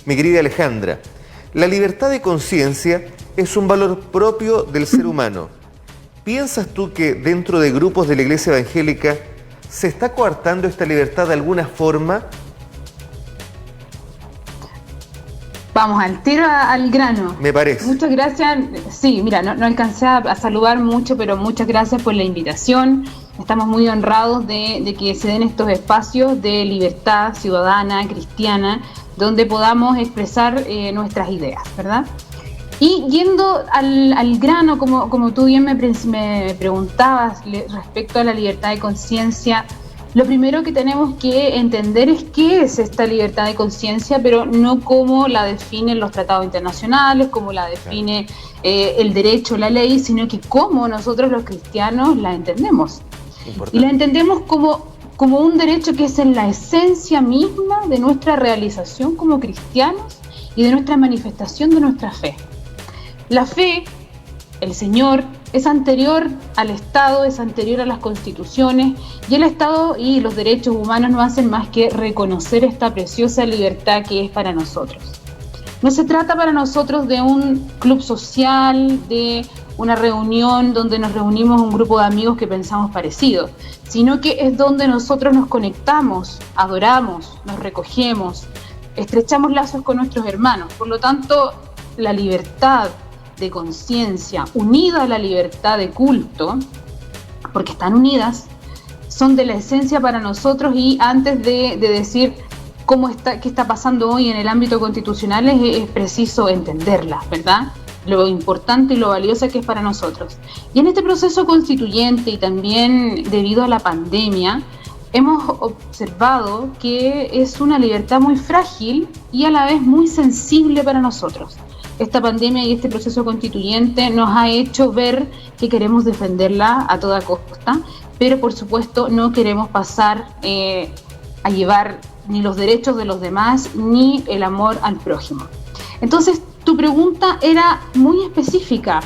Mi querida Alejandra, la libertad de conciencia es un valor propio del ser humano. ¿Piensas tú que dentro de grupos de la Iglesia Evangélica se está coartando esta libertad de alguna forma? Vamos al tiro al grano. Me parece. Muchas gracias. Sí, mira, no alcancé a saludar mucho, pero muchas gracias por la invitación. Estamos muy honrados de que se den estos espacios de libertad ciudadana, cristiana, donde podamos expresar nuestras ideas, ¿verdad? Y yendo al grano, como tú bien me preguntabas respecto a la libertad de conciencia, lo primero que tenemos que entender es qué es esta libertad de conciencia, pero no cómo la definen los tratados internacionales, cómo la define el derecho, la ley, sino que cómo nosotros los cristianos la entendemos. Importante. Y la entendemos como un derecho que es en la esencia misma de nuestra realización como cristianos y de nuestra manifestación de nuestra fe. La fe, el Señor, es anterior al Estado, es anterior a las constituciones, y el Estado y los derechos humanos no hacen más que reconocer esta preciosa libertad que es para nosotros. No se trata para nosotros de un club social, de una reunión donde nos reunimos un grupo de amigos que pensamos parecido, sino que es donde nosotros nos conectamos, adoramos, nos recogemos, estrechamos lazos con nuestros hermanos. Por lo tanto, la libertad de conciencia unida a la libertad de culto, porque están unidas, son de la esencia para nosotros. Y antes de decir qué está pasando hoy en el ámbito constitucional, es preciso entenderlas, ¿verdad? Lo importante y lo valiosa que es para nosotros. Y en este proceso constituyente, y también debido a la pandemia, hemos observado que es una libertad muy frágil y a la vez muy sensible para nosotros. Esta pandemia y este proceso constituyente nos ha hecho ver que queremos defenderla a toda costa, pero por supuesto no queremos pasar a llevar ni los derechos de los demás ni el amor al prójimo. Entonces, tu pregunta era muy específica.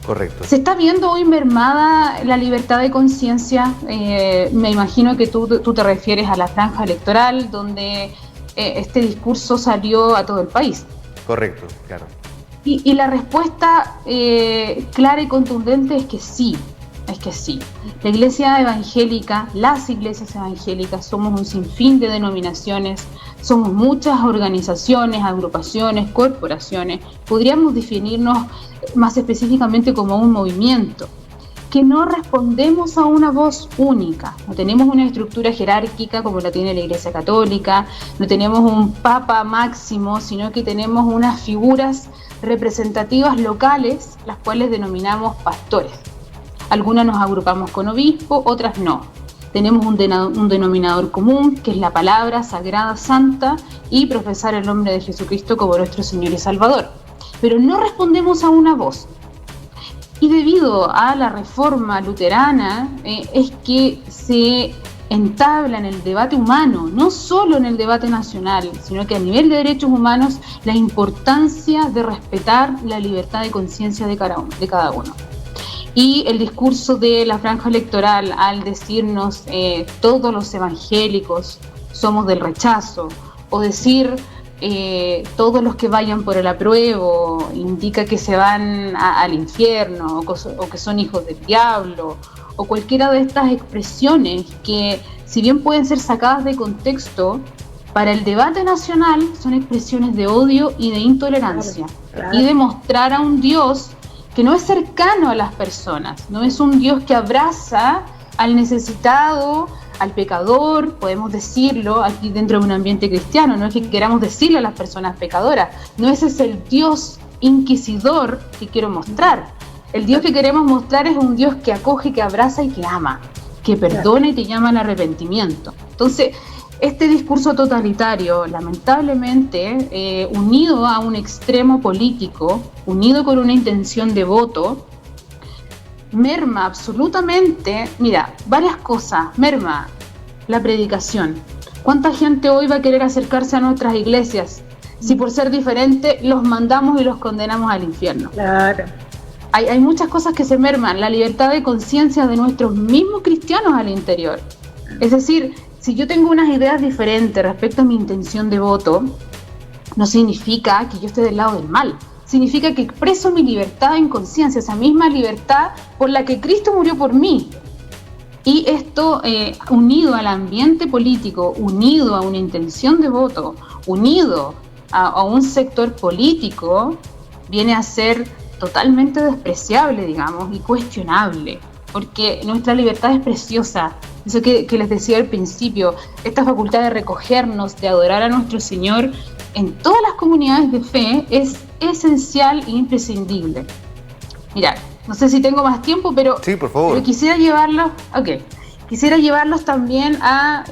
Correcto. ¿Se está viendo hoy mermada la libertad de conciencia? Me imagino que tú te refieres a la franja electoral, donde este discurso salió a todo el país. Correcto, claro. Y la respuesta clara y contundente es que sí. La Iglesia Evangélica, las iglesias evangélicas, somos un sinfín de denominaciones, somos muchas organizaciones, agrupaciones, corporaciones. Podríamos definirnos más específicamente como un movimiento, que no respondemos a una voz única. No tenemos una estructura jerárquica como la tiene la Iglesia Católica, no tenemos un papa máximo, sino que tenemos unas figuras representativas locales, las cuales denominamos pastores. Algunas nos agrupamos con obispo, otras no. Tenemos un denominador común, que es la palabra sagrada, santa, y profesar el nombre de Jesucristo como nuestro Señor y Salvador. Pero no respondemos a una voz. Y debido a la reforma luterana, es que se entabla en el debate humano, no solo en el debate nacional, sino que a nivel de derechos humanos, la importancia de respetar la libertad de conciencia de cada uno. Y el discurso de la franja electoral, al decirnos todos los evangélicos somos del rechazo, o decir todos los que vayan por el apruebo, indica que se van al infierno, o que son hijos del diablo, o cualquiera de estas expresiones que, si bien pueden ser sacadas de contexto, para el debate nacional son expresiones de odio y de intolerancia, claro. Y de mostrar a un Dios que no es cercano a las personas, no es un Dios que abraza al necesitado, al pecador, podemos decirlo aquí dentro de un ambiente cristiano, no es que queramos decirle a las personas pecadoras, no ese es el Dios inquisidor que quiero mostrar. El Dios que queremos mostrar es un Dios que acoge, que abraza y que ama, que perdona y te llama al arrepentimiento. Entonces, este discurso totalitario, lamentablemente, unido a un extremo político, unido con una intención de voto, merma absolutamente, mira, varias cosas. Merma la predicación. ¿Cuánta gente hoy va a querer acercarse a nuestras iglesias si por ser diferente los mandamos y los condenamos al infierno? Claro. Hay muchas cosas que se merman. La libertad de conciencia de nuestros mismos cristianos al interior. Es decir, si yo tengo unas ideas diferentes respecto a mi intención de voto, no significa que yo esté del lado del mal. Significa que expreso mi libertad en conciencia, esa misma libertad por la que Cristo murió por mí. Y esto, unido al ambiente político, unido a una intención de voto, unido a un sector político, viene a ser totalmente despreciable, digamos, y cuestionable, porque nuestra libertad es preciosa. Eso que les decía al principio, esta facultad de recogernos, de adorar a nuestro Señor en todas las comunidades de fe es esencial e imprescindible. Mirad, no sé si tengo más tiempo, pero, sí, por favor. Pero quisiera llevarlos también a...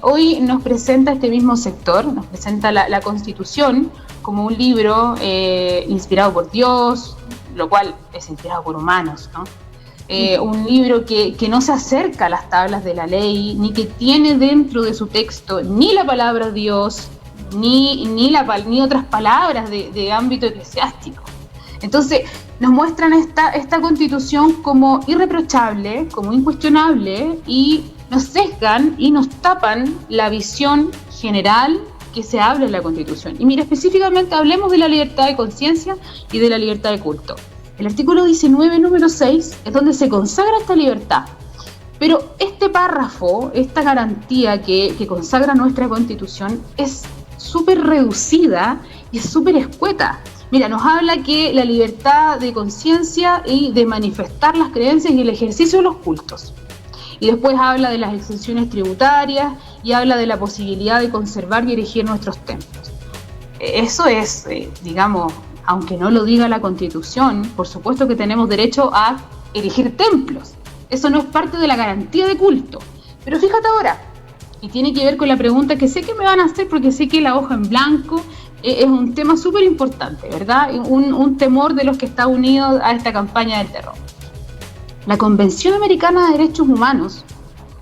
hoy nos presenta este mismo sector, nos presenta la Constitución como un libro inspirado por Dios, lo cual es inspirado por humanos, ¿no? Un libro que no se acerca a las tablas de la ley, ni que tiene dentro de su texto ni la palabra Dios, ni otras palabras de ámbito eclesiástico. Entonces, nos muestran esta Constitución como irreprochable, como incuestionable, y nos sesgan y nos tapan la visión general que se habla en la Constitución. Y mira, específicamente hablemos de la libertad de conciencia y de la libertad de culto. El artículo 19, número 6, es donde se consagra esta libertad. Pero este párrafo, esta garantía que consagra nuestra Constitución, es súper reducida y es súper escueta. Mira, nos habla que la libertad de conciencia y de manifestar las creencias y el ejercicio de los cultos. Y después habla de las exenciones tributarias y habla de la posibilidad de conservar y erigir nuestros templos. Eso es, digamos, aunque no lo diga la Constitución, por supuesto que tenemos derecho a erigir templos. Eso no es parte de la garantía de culto. Pero fíjate ahora, y tiene que ver con la pregunta que sé que me van a hacer porque sé que la hoja en blanco es un tema súper importante, ¿verdad? Un temor de los que está unido a esta campaña del terror. La Convención Americana de Derechos Humanos,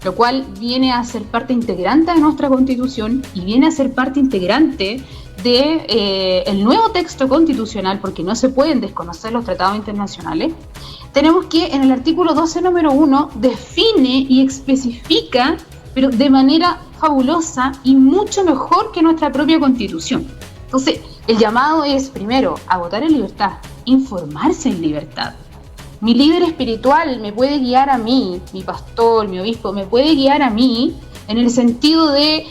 lo cual viene a ser parte integrante de nuestra Constitución y viene a ser parte integrante de el nuevo texto constitucional, porque no se pueden desconocer los tratados internacionales, tenemos que en el artículo 12, número 1, define y especifica, pero de manera fabulosa y mucho mejor que nuestra propia Constitución. Entonces, el llamado es, primero, a votar en libertad, informarse en libertad. Mi líder espiritual me puede guiar a mí, mi pastor, mi obispo, me puede guiar a mí en el sentido de,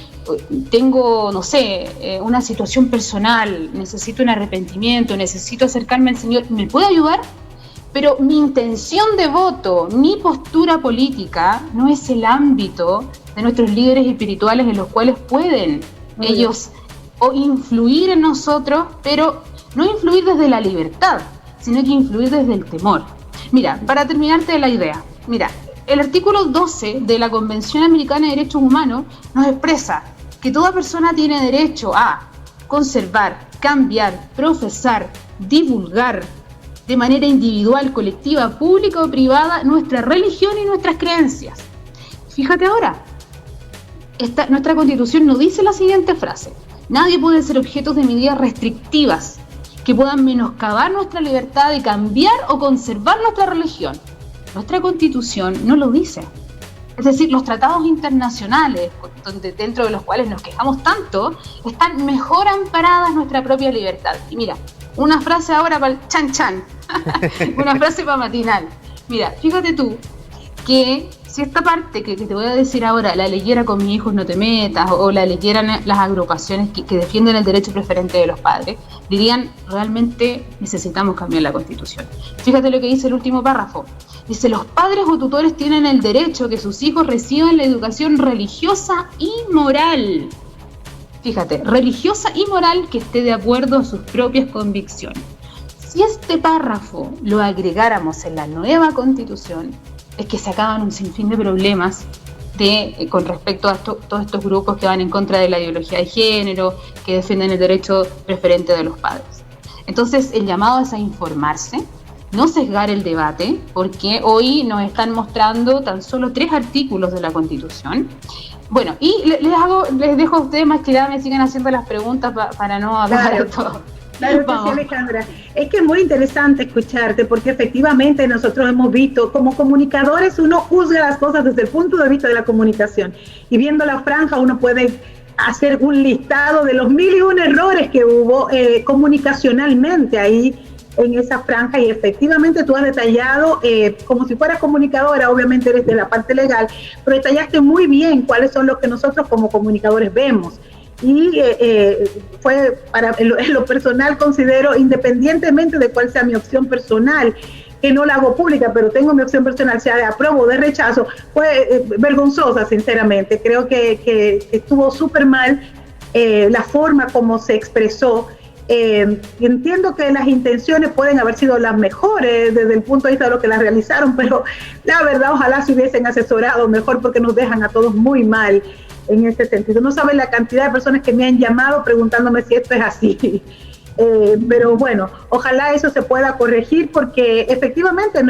tengo, no sé, una situación personal, necesito un arrepentimiento, necesito acercarme al Señor, ¿me puede ayudar? Pero mi intención de voto, mi postura política, no es el ámbito de nuestros líderes espirituales en los cuales pueden ellos o influir en nosotros, pero no influir desde la libertad, sino que influir desde el temor. Mira, para terminarte la idea, mira, el artículo 12 de la Convención Americana de Derechos Humanos nos expresa que toda persona tiene derecho a conservar, cambiar, profesar, divulgar de manera individual, colectiva, pública o privada nuestra religión y nuestras creencias. Fíjate ahora, nuestra Constitución nos dice la siguiente frase: nadie puede ser objeto de medidas restrictivas que puedan menoscabar nuestra libertad de cambiar o conservar nuestra religión. Nuestra Constitución no lo dice. Es decir, los tratados internacionales, dentro de los cuales nos quejamos tanto, están mejor amparadas nuestra propia libertad. Y mira, una frase ahora para el chan chan, una frase para matinal. Mira, fíjate tú que si esta parte que te voy a decir ahora la leyera con mis hijos no te metas, o la leyeran las agrupaciones que defienden el derecho preferente de los padres, dirían, realmente necesitamos cambiar la Constitución. Fíjate lo que dice el último párrafo. Dice, los padres o tutores tienen el derecho que sus hijos reciban la educación religiosa y moral. Fíjate, religiosa y moral que esté de acuerdo a sus propias convicciones. Si este párrafo lo agregáramos en la nueva Constitución, es que se acaban un sinfín de problemas con respecto a todos estos grupos que van en contra de la ideología de género, que defienden el derecho preferente de los padres. Entonces, el llamado es a informarse, no sesgar el debate, porque hoy nos están mostrando tan solo 3 artículos de la Constitución. Bueno, y les dejo a ustedes más que nada me sigan haciendo las preguntas para no hablar todo. Claro que sí, Alejandra. Es que es muy interesante escucharte, porque efectivamente nosotros hemos visto, como comunicadores, uno juzga las cosas desde el punto de vista de la comunicación. Y viendo la franja uno puede hacer un listado de los 1001 errores que hubo comunicacionalmente ahí en esa franja, y efectivamente tú has detallado, como si fueras comunicadora, obviamente eres de la parte legal, pero detallaste muy bien cuáles son los que nosotros como comunicadores vemos. Y fue en lo personal, considero, independientemente de cuál sea mi opción personal, que no la hago pública, pero tengo mi opción personal, sea de apruebo o de rechazo, fue vergonzosa, sinceramente. Creo que estuvo súper mal la forma como se expresó. Entiendo que las intenciones pueden haber sido las mejores desde el punto de vista de lo que las realizaron, pero la verdad ojalá se hubiesen asesorado mejor, porque nos dejan a todos muy mal en ese sentido. No saben la cantidad de personas que me han llamado preguntándome si esto es así. Pero bueno, ojalá eso se pueda corregir, porque efectivamente,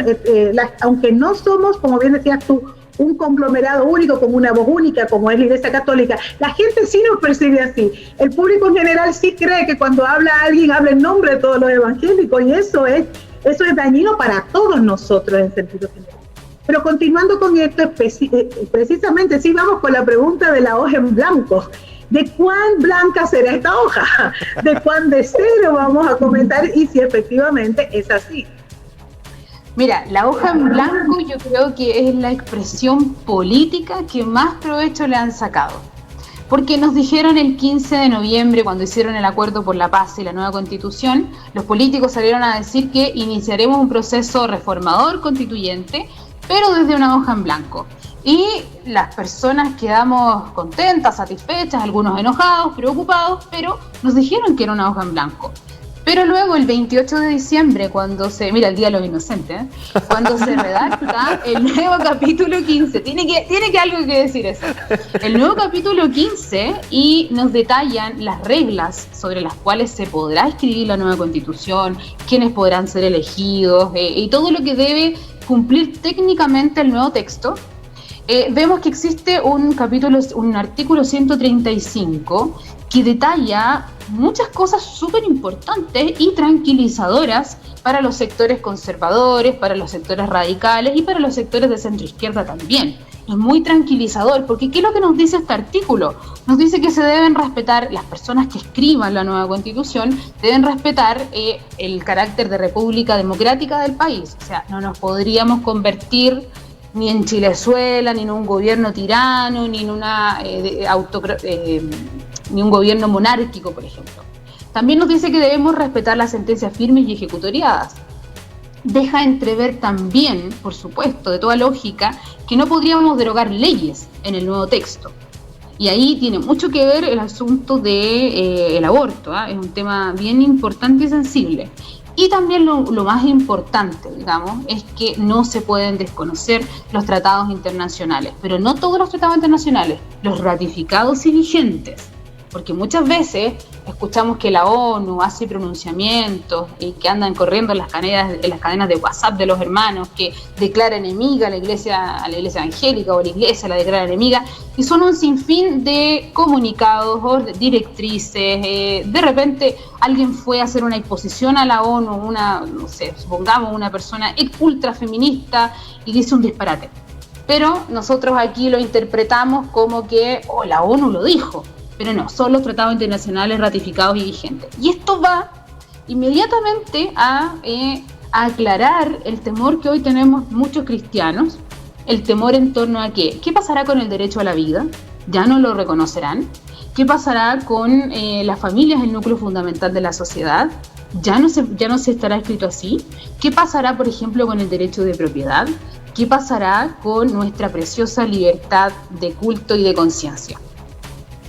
aunque no somos, como bien decías tú, un conglomerado único, con una voz única, como es la Iglesia Católica, la gente sí nos percibe así. El público en general sí cree que cuando habla alguien, habla en nombre de todos los evangélicos, y eso es dañino para todos nosotros en sentido general. Pero continuando con esto, precisamente sí vamos con la pregunta de la hoja en blanco. ¿De cuán blanca será esta hoja? ¿De cuán de cero vamos a comentar? Y si efectivamente es así. Mira, la hoja en blanco yo creo que es la expresión política que más provecho le han sacado. Porque nos dijeron el 15 de noviembre, cuando hicieron el acuerdo por la paz y la nueva constitución, los políticos salieron a decir que iniciaremos un proceso reformador constituyente, pero desde una hoja en blanco. Y las personas quedamos contentas, satisfechas, algunos enojados, preocupados, pero nos dijeron que era una hoja en blanco. Pero luego el 28 de diciembre, mira el Día de los Inocentes, cuando se redacta el nuevo capítulo 15, tiene que algo que decir eso, el nuevo capítulo 15, y nos detallan las reglas sobre las cuales se podrá escribir la nueva constitución, quiénes podrán ser elegidos, y todo lo que debe cumplir técnicamente el nuevo texto. Vemos que existe un artículo 135 que detalla muchas cosas súper importantes y tranquilizadoras para los sectores conservadores, para los sectores radicales y para los sectores de centroizquierda también. Es muy tranquilizador, porque ¿qué es lo que nos dice este artículo? Nos dice que se deben respetar, las personas que escriban la nueva constitución deben respetar el carácter de república democrática del país. O sea, no nos podríamos convertir ni en Chilezuela, ni en un gobierno tirano, ni en ni un gobierno monárquico, por ejemplo. También nos dice que debemos respetar las sentencias firmes y ejecutoriadas. Deja entrever también, por supuesto, de toda lógica, que no podríamos derogar leyes en el nuevo texto. Y ahí tiene mucho que ver el asunto del aborto, ¿eh? Es un tema bien importante y sensible. Y también lo más importante, digamos, es que no se pueden desconocer los tratados internacionales, pero no todos los tratados internacionales, los ratificados y vigentes, porque muchas veces escuchamos que la ONU hace pronunciamientos y que andan corriendo en las cadenas de WhatsApp de los hermanos, que declara enemiga a la iglesia evangélica, o la iglesia la declara enemiga, y son un sinfín de comunicados o de directrices. De repente alguien fue a hacer una exposición a la ONU, supongamos una persona ultra feminista, y dice un disparate, pero nosotros aquí lo interpretamos como que la ONU lo dijo. Pero no, son los tratados internacionales ratificados y vigentes. Y esto va inmediatamente a aclarar el temor que hoy tenemos muchos cristianos, el temor en torno a ¿qué pasará con el derecho a la vida? ¿Ya no lo reconocerán? ¿Qué pasará con las familias, el núcleo fundamental de la sociedad? ¿Ya no se estará escrito así? ¿Qué pasará, por ejemplo, con el derecho de propiedad? ¿Qué pasará con nuestra preciosa libertad de culto y de conciencia?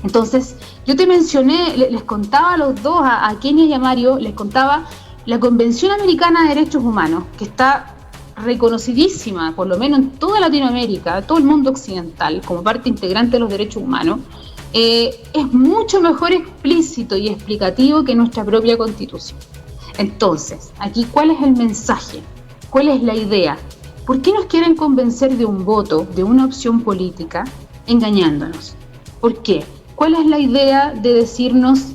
Entonces, yo te mencioné, les contaba a los dos, a Kenia y a Mario, les contaba la Convención Americana de Derechos Humanos, que está reconocidísima, por lo menos en toda Latinoamérica, todo el mundo occidental, como parte integrante de los derechos humanos, es mucho mejor explícito y explicativo que nuestra propia Constitución. Entonces, aquí, ¿cuál es el mensaje? ¿Cuál es la idea? ¿Por qué nos quieren convencer de un voto, de una opción política, engañándonos? ¿Por qué? ¿Cuál es la idea de decirnos,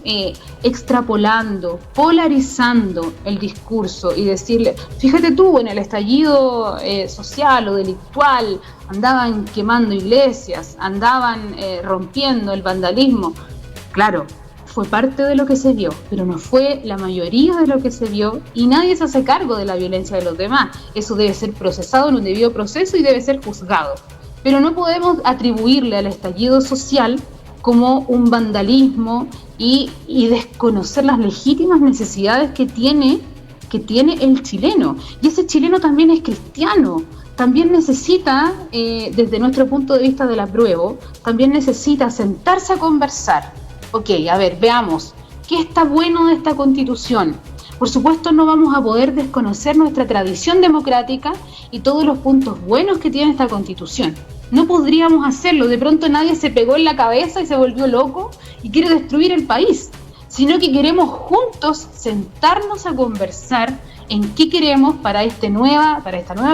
extrapolando, polarizando el discurso y decirle, fíjate tú, en el estallido social o delictual andaban quemando iglesias, andaban rompiendo el vandalismo, Claro, fue parte de lo que se vio, pero no fue la mayoría de lo que se vio y nadie se hace cargo de la violencia de los demás. Eso debe ser procesado en un debido proceso y debe ser juzgado. Pero no podemos atribuirle al estallido social como un vandalismo y desconocer las legítimas necesidades que tiene el chileno. Y ese chileno también es cristiano, también necesita, desde nuestro punto de vista del apruebo, también necesita sentarse a conversar. Ok, a ver, veamos, ¿qué está bueno de esta Constitución? Por supuesto no vamos a poder desconocer nuestra tradición democrática y todos los puntos buenos que tiene esta Constitución. No podríamos hacerlo, de pronto nadie se pegó en la cabeza y se volvió loco y quiere destruir el país, sino que queremos juntos sentarnos a conversar en qué queremos para esta nueva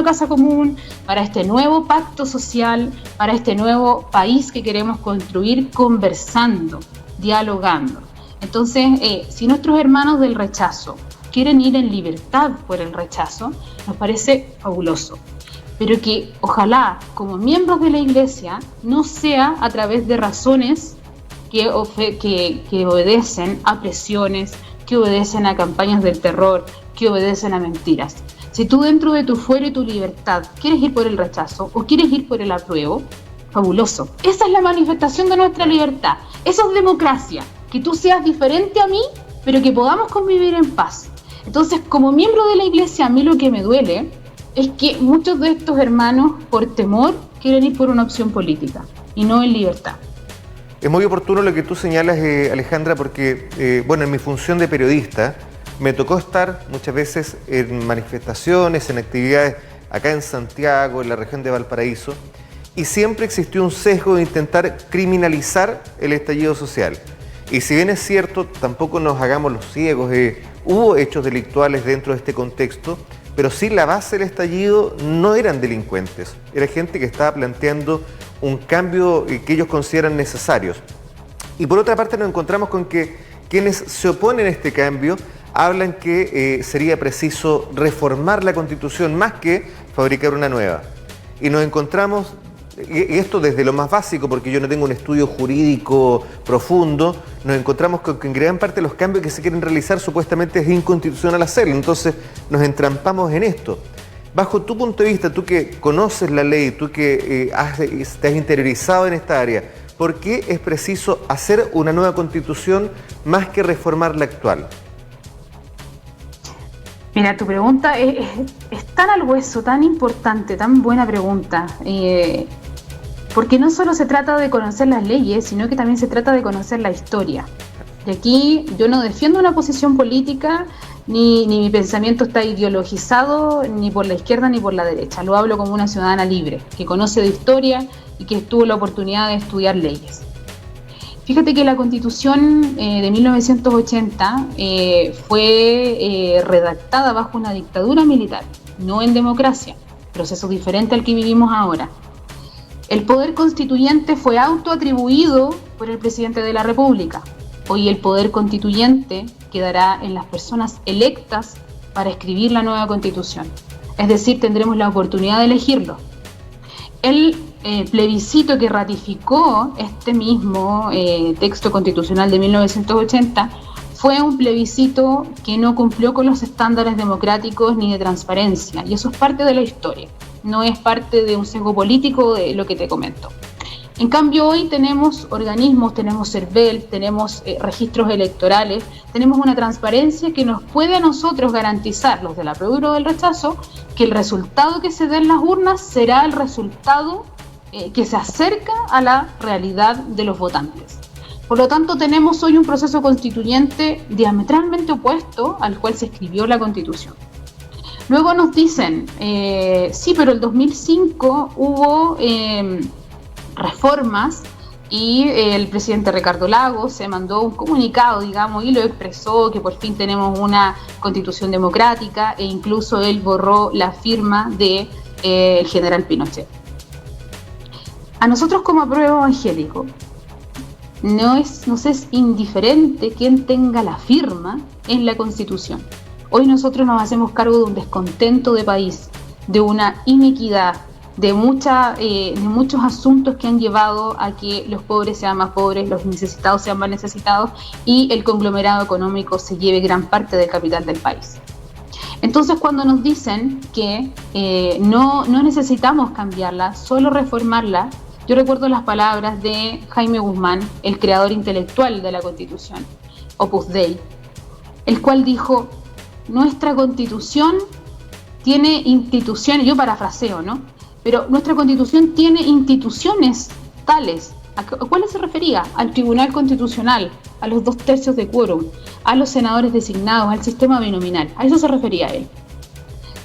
casa común, para este nuevo pacto social, para este nuevo país que queremos construir conversando, dialogando. Entonces, si nuestros hermanos del rechazo quieren ir en libertad por el rechazo, nos parece fabuloso. Pero que ojalá, como miembros de la Iglesia, no sea a través de razones que obedecen a presiones, que obedecen a campañas del terror, que obedecen a mentiras. Si tú dentro de tu fuero y tu libertad quieres ir por el rechazo o quieres ir por el apruebo, fabuloso. Esa es la manifestación de nuestra libertad. Eso es democracia. Que tú seas diferente a mí, pero que podamos convivir en paz. Entonces, como miembro de la Iglesia, a mí lo que me duele es que muchos de estos hermanos, por temor, quieren ir por una opción política y no en libertad. Es muy oportuno lo que tú señalas, Alejandra, porque, en mi función de periodista, me tocó estar muchas veces en manifestaciones, en actividades acá en Santiago, en la región de Valparaíso, y siempre existió un sesgo de intentar criminalizar el estallido social. Y si bien es cierto, tampoco nos hagamos los ciegos, hubo hechos delictuales dentro de este contexto, pero sí la base del estallido no eran delincuentes, era gente que estaba planteando un cambio que ellos consideran necesarios. Y por otra parte nos encontramos con que quienes se oponen a este cambio hablan que sería preciso reformar la Constitución más que fabricar una nueva. Y nos encontramos, y esto desde lo más básico, porque yo no tengo un estudio jurídico profundo, nos encontramos con que en gran parte los cambios que se quieren realizar supuestamente es inconstitucional hacerlo. Entonces nos entrampamos en esto. Bajo tu punto de vista, tú que conoces la ley, tú que te has interiorizado en esta área, ¿por qué es preciso hacer una nueva Constitución más que reformar la actual? Mira, tu pregunta es tan al hueso, tan importante, tan buena pregunta, porque no solo se trata de conocer las leyes, sino que también se trata de conocer la historia. Y aquí yo no defiendo una posición política, ni mi pensamiento está ideologizado ni por la izquierda ni por la derecha. Lo hablo como una ciudadana libre, que conoce de historia y que tuvo la oportunidad de estudiar leyes. Fíjate que la Constitución de 1980 fue redactada bajo una dictadura militar, no en democracia, proceso diferente al que vivimos ahora. El poder constituyente fue autoatribuido por el presidente de la República. Hoy el poder constituyente quedará en las personas electas para escribir la nueva Constitución. Es decir, tendremos la oportunidad de elegirlo. El plebiscito que ratificó este mismo texto constitucional de 1980 fue un plebiscito que no cumplió con los estándares democráticos ni de transparencia, y eso es parte de la historia, no es parte de un sesgo político de lo que te comento. En cambio, hoy tenemos organismos, tenemos CERVEL, tenemos registros electorales, tenemos una transparencia que nos puede a nosotros garantizar, los del apruebo y los del rechazo, que el resultado que se dé en las urnas será el resultado que se acerca a la realidad de los votantes. Por lo tanto, tenemos hoy un proceso constituyente diametralmente opuesto al cual se escribió la Constitución. Luego nos dicen, sí, pero el 2005 hubo reformas y el presidente Ricardo Lagos se mandó un comunicado, digamos, y lo expresó, que por fin tenemos una constitución democrática, e incluso él borró la firma de el general Pinochet. A nosotros como apruebo evangélico nos es indiferente quién tenga la firma en la Constitución. Hoy nosotros nos hacemos cargo de un descontento de país, de una inequidad, de muchos asuntos que han llevado a que los pobres sean más pobres, los necesitados sean más necesitados y el conglomerado económico se lleve gran parte del capital del país. Entonces, cuando nos dicen que no necesitamos cambiarla, solo reformarla, yo recuerdo las palabras de Jaime Guzmán, el creador intelectual de la Constitución, Opus Dei, el cual dijo: nuestra Constitución tiene instituciones, yo parafraseo, ¿no? Pero nuestra Constitución tiene instituciones tales. ¿A cuáles se refería? Al Tribunal Constitucional, a los 2/3 de quórum, a los senadores designados, al sistema binominal. A eso se refería él.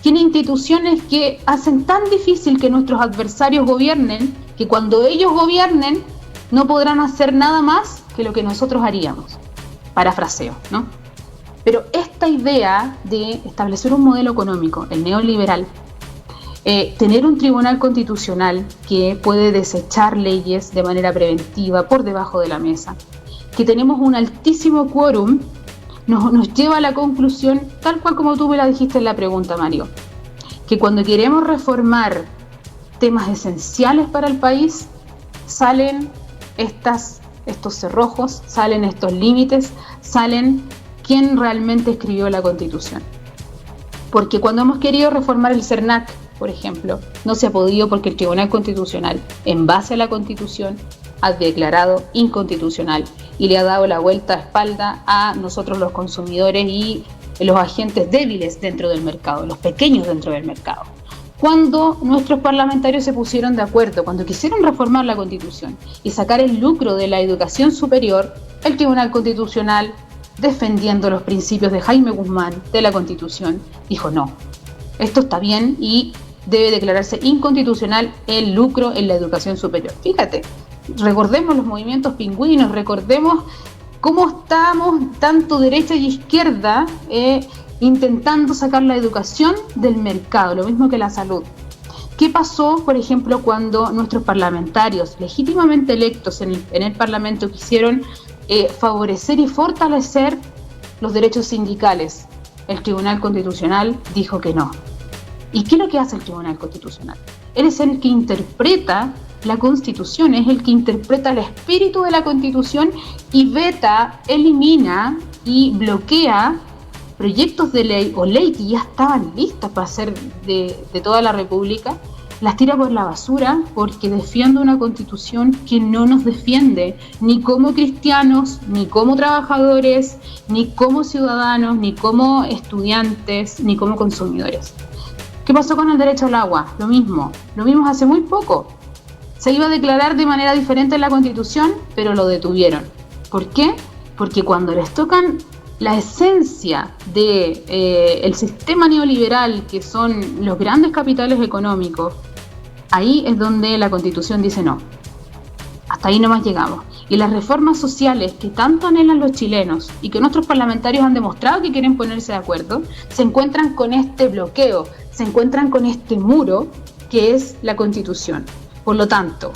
Tiene instituciones que hacen tan difícil que nuestros adversarios gobiernen, que cuando ellos gobiernen no podrán hacer nada más que lo que nosotros haríamos. Parafraseo, ¿no? Pero esta idea de establecer un modelo económico, el neoliberal, tener un tribunal constitucional que puede desechar leyes de manera preventiva por debajo de la mesa, que tenemos un altísimo quórum, nos lleva a la conclusión, tal cual como tú me la dijiste en la pregunta, Mario, que cuando queremos reformar temas esenciales para el país, salen estos cerrojos, salen estos límites, salen quién realmente escribió la Constitución. Porque cuando hemos querido reformar el CERNAC, por ejemplo, no se ha podido porque el Tribunal Constitucional, en base a la Constitución, ha declarado inconstitucional y le ha dado la vuelta a espalda a nosotros los consumidores y los agentes débiles dentro del mercado, los pequeños dentro del mercado. Cuando nuestros parlamentarios se pusieron de acuerdo, cuando quisieron reformar la Constitución y sacar el lucro de la educación superior, el Tribunal Constitucional, defendiendo los principios de Jaime Guzmán de la Constitución, dijo no, esto está bien y debe declararse inconstitucional el lucro en la educación superior. Fíjate, recordemos los movimientos pingüinos, recordemos cómo estábamos tanto derecha y izquierda intentando sacar la educación del mercado, lo mismo que la salud. ¿Qué pasó, por ejemplo, cuando nuestros parlamentarios legítimamente electos en el Parlamento quisieron favorecer y fortalecer los derechos sindicales? El Tribunal Constitucional dijo que no. ¿Y qué es lo que hace el Tribunal Constitucional? Él es el que interpreta la Constitución, es el que interpreta el espíritu de la Constitución y veta, elimina y bloquea proyectos de ley o ley que ya estaban listas para ser de toda la República, las tira por la basura porque defiende una Constitución que no nos defiende ni como cristianos, ni como trabajadores, ni como ciudadanos, ni como estudiantes, ni como consumidores. ¿Qué pasó con el derecho al agua? Lo mismo hace muy poco. Se iba a declarar de manera diferente en la Constitución, pero lo detuvieron. ¿Por qué? Porque cuando les tocan la esencia del sistema neoliberal, que son los grandes capitales económicos, ahí es donde la Constitución dice no. Hasta ahí nomás llegamos. Y las reformas sociales que tanto anhelan los chilenos y que nuestros parlamentarios han demostrado que quieren ponerse de acuerdo, se encuentran con este bloqueo, se encuentran con este muro que es la Constitución. Por lo tanto,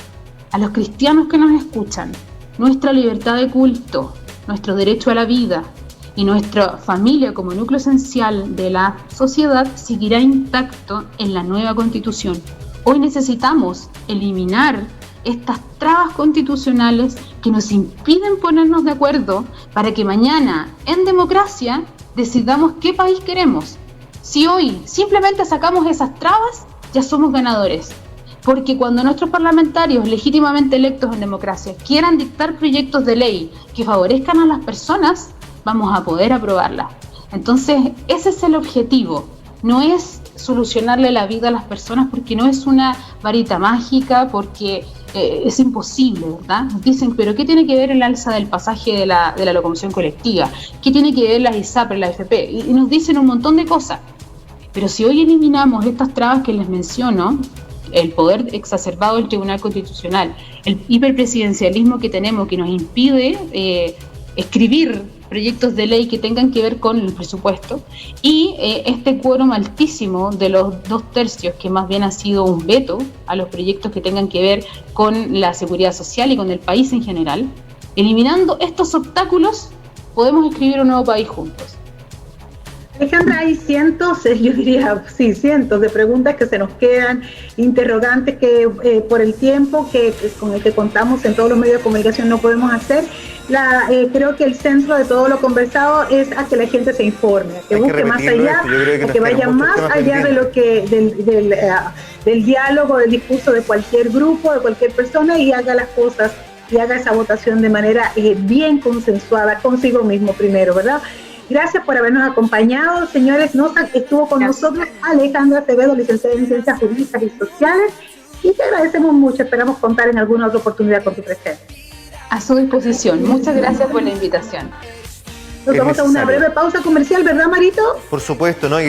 a los cristianos que nos escuchan, nuestra libertad de culto, nuestro derecho a la vida y nuestra familia como núcleo esencial de la sociedad seguirá intacto en la nueva Constitución. Hoy necesitamos eliminar estas trabas constitucionales que nos impiden ponernos de acuerdo para que mañana, en democracia, decidamos qué país queremos. Si hoy simplemente sacamos esas trabas, ya somos ganadores. Porque cuando nuestros parlamentarios legítimamente electos en democracia quieran dictar proyectos de ley que favorezcan a las personas, vamos a poder aprobarlas. Entonces, ese es el objetivo. No es solucionarle la vida a las personas porque no es una varita mágica, porque es imposible, ¿verdad? Nos dicen, pero ¿qué tiene que ver el alza del pasaje de la locomoción colectiva? ¿Qué tiene que ver las ISAPRE, la AFP? Y nos dicen un montón de cosas. Pero si hoy eliminamos estas trabas que les menciono, el poder exacerbado del Tribunal Constitucional, el hiperpresidencialismo que tenemos que nos impide escribir proyectos de ley que tengan que ver con el presupuesto y este quórum altísimo de los 2/3 que más bien ha sido un veto a los proyectos que tengan que ver con la seguridad social y con el país en general. Eliminando estos obstáculos podemos escribir un nuevo país juntos. Alejandra, hay cientos, yo diría, sí, cientos de preguntas que se nos quedan, interrogantes que por el tiempo con el que contamos en todos los medios de comunicación no podemos hacer. Creo que el centro de todo lo conversado es a que la gente se informe, a que busque más allá, a que vaya más allá de lo que del diálogo, del discurso de cualquier grupo, de cualquier persona, y haga las cosas y haga esa votación de manera bien consensuada consigo mismo primero, ¿verdad? Gracias por habernos acompañado, señores. Estuvo con nosotros Alejandra Acevedo, licenciada en Ciencias Jurídicas y Sociales, y te agradecemos mucho. Esperamos contar en alguna otra oportunidad con tu presencia. A su disposición. Muchas gracias por la invitación. Nos vamos a una breve pausa comercial, ¿verdad, Marito? Por supuesto, ¿no? Y